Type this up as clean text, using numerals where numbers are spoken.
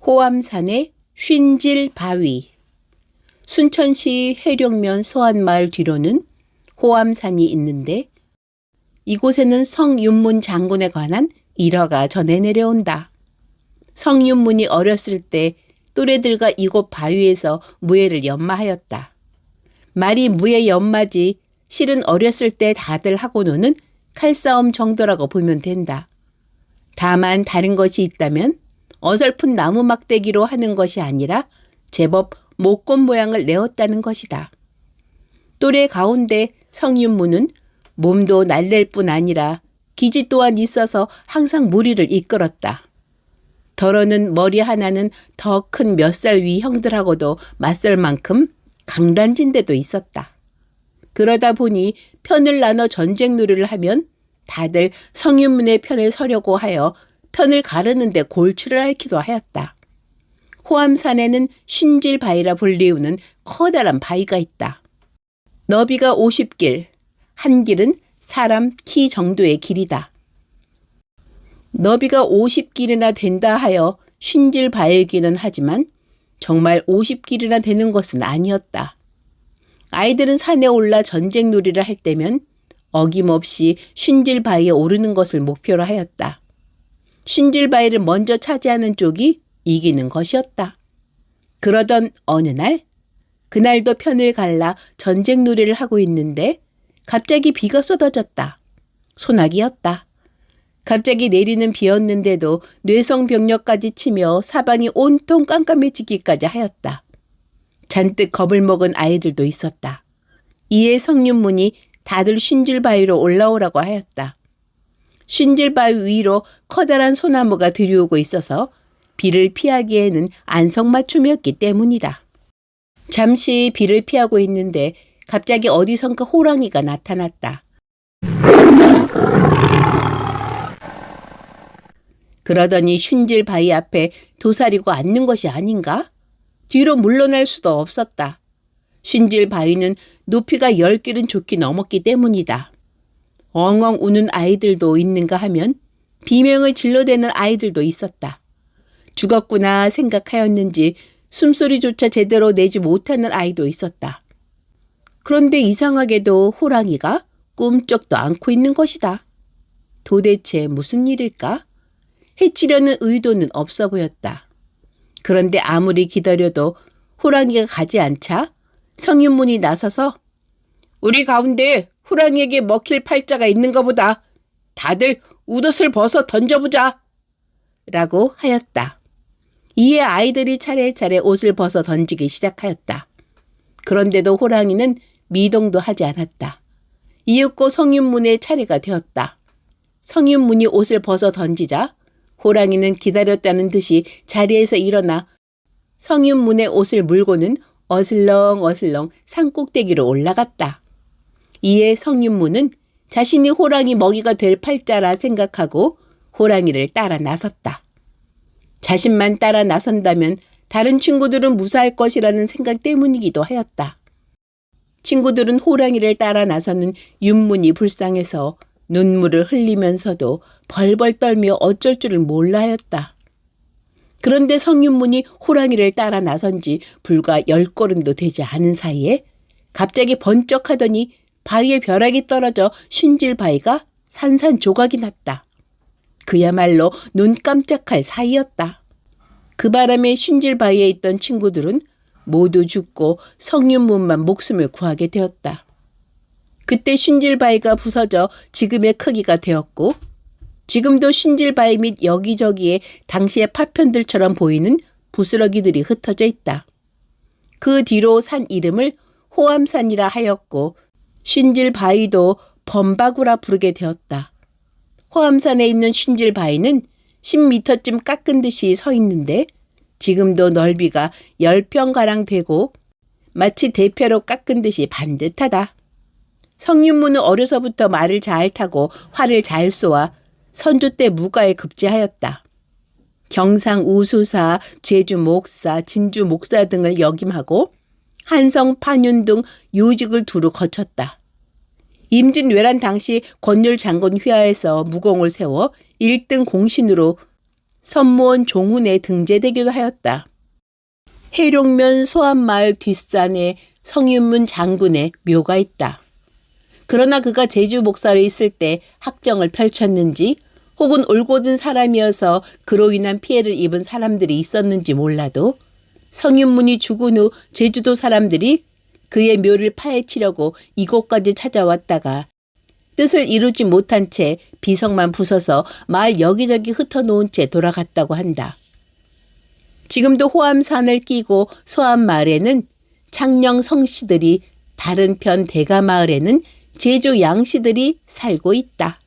호암산의 쉰질 바위. 순천시 해룡면 서안마을 뒤로는 호암산이 있는데 이곳에는 성윤문 장군에 관한 일화가 전해 내려온다. 성윤문이 어렸을 때 또래들과 이곳 바위에서 무예를 연마하였다. 말이 무예 연마지 실은 어렸을 때 다들 하고 노는 칼싸움 정도라고 보면 된다. 다만 다른 것이 있다면 어설픈 나무 막대기로 하는 것이 아니라 제법 목권 모양을 내었다는 것이다. 또래 가운데 성윤무는 몸도 날랠 뿐 아니라 기지 또한 있어서 항상 무리를 이끌었다. 더러는 머리 하나는 더 큰 몇 살 위 형들하고도 맞설 만큼 강단진 데도 있었다. 그러다 보니 편을 나눠 전쟁 놀이를 하면 다들 성윤문의 편에 서려고 하여 편을 가르는데 골치를 앓기도 하였다. 호암산에는 쉰질 바위라 불리우는 커다란 바위가 있다. 너비가 50길, 한 길은 사람 키 정도의 길이다. 너비가 50길이나 된다 하여 쉰질 바위이기는 하지만 정말 50길이나 되는 것은 아니었다. 아이들은 산에 올라 전쟁 놀이를 할 때면 어김없이 쉰질 바위에 오르는 것을 목표로 하였다. 쉰질 바위를 먼저 차지하는 쪽이 이기는 것이었다. 그러던 어느 날, 그날도 편을 갈라 전쟁 놀이를 하고 있는데 갑자기 비가 쏟아졌다. 소나기였다. 갑자기 내리는 비였는데도 뇌성병력까지 치며 사방이 온통 깜깜해지기까지 하였다. 잔뜩 겁을 먹은 아이들도 있었다. 이에 성윤문이 다들 쉰질 바위로 올라오라고 하였다. 쉰질 바위 위로 커다란 소나무가 들이오고 있어서 비를 피하기에는 안성맞춤이었기 때문이다. 잠시 비를 피하고 있는데 갑자기 어디선가 호랑이가 나타났다. 그러더니 쉰질 바위 앞에 도사리고 앉는 것이 아닌가? 뒤로 물러날 수도 없었다. 쉰질 바위는 높이가 10길은 좋게 넘었기 때문이다. 엉엉 우는 아이들도 있는가 하면 비명을 질러대는 아이들도 있었다. 죽었구나 생각하였는지 숨소리조차 제대로 내지 못하는 아이도 있었다. 그런데 이상하게도 호랑이가 꿈쩍도 않고 있는 것이다. 도대체 무슨 일일까? 해치려는 의도는 없어 보였다. 그런데 아무리 기다려도 호랑이가 가지 않자 성윤문이 나서서 우리 가운데 호랑이에게 먹힐 팔자가 있는가 보다. 다들 웃옷을 벗어 던져보자. 라고 하였다. 이에 아이들이 차례차례 옷을 벗어 던지기 시작하였다. 그런데도 호랑이는 미동도 하지 않았다. 이윽고 성윤문의 차례가 되었다. 성윤문이 옷을 벗어 던지자 호랑이는 기다렸다는 듯이 자리에서 일어나 성윤문의 옷을 물고는 어슬렁어슬렁 산꼭대기로 올라갔다. 이에 성윤문은 자신이 호랑이 먹이가 될 팔자라 생각하고 호랑이를 따라 나섰다. 자신만 따라 나선다면 다른 친구들은 무사할 것이라는 생각 때문이기도 하였다. 친구들은 호랑이를 따라 나서는 윤문이 불쌍해서 눈물을 흘리면서도 벌벌 떨며 어쩔 줄을 몰라 하였다. 그런데 성윤문이 호랑이를 따라 나선 지 불과 10걸음도 되지 않은 사이에 갑자기 번쩍하더니 바위에 벼락이 떨어져 쉰질 바위가 산산조각이 났다. 그야말로 눈 깜짝할 사이였다. 그 바람에 쉰질 바위에 있던 친구들은 모두 죽고 성윤문만 목숨을 구하게 되었다. 그때 쉰질 바위가 부서져 지금의 크기가 되었고 지금도 쉰질 바위 및 여기저기에 당시의 파편들처럼 보이는 부스러기들이 흩어져 있다. 그 뒤로 산 이름을 호암산이라 하였고 쉰질 바위도 범바구라 부르게 되었다. 호암산에 있는 쉰질 바위는 10m쯤 깎은 듯이 서 있는데 지금도 넓이가 10평가량 되고 마치 대패로 깎은 듯이 반듯하다. 성윤문은 어려서부터 말을 잘 타고 활을 잘 쏘아 선조 때 무과에 급제하였다. 경상 우수사, 제주 목사, 진주 목사 등을 역임하고 한성, 판윤 등 요직을 두루 거쳤다. 임진왜란 당시 권율 장군 휘하에서 무공을 세워 1등 공신으로 선무원 종훈에 등재되기도 하였다. 해룡면 소암마을 뒷산에 성윤문 장군의 묘가 있다. 그러나 그가 제주 목사로 있을 때 학정을 펼쳤는지 혹은 올곧은 사람이어서 그로 인한 피해를 입은 사람들이 있었는지 몰라도 성윤문이 죽은 후 제주도 사람들이 그의 묘를 파헤치려고 이곳까지 찾아왔다가 뜻을 이루지 못한 채 비석만 부숴서 마을 여기저기 흩어놓은 채 돌아갔다고 한다. 지금도 호암산을 끼고 소암마을에는 창녕 성씨들이, 다른 편 대가마을에는 제주 양씨들이 살고 있다.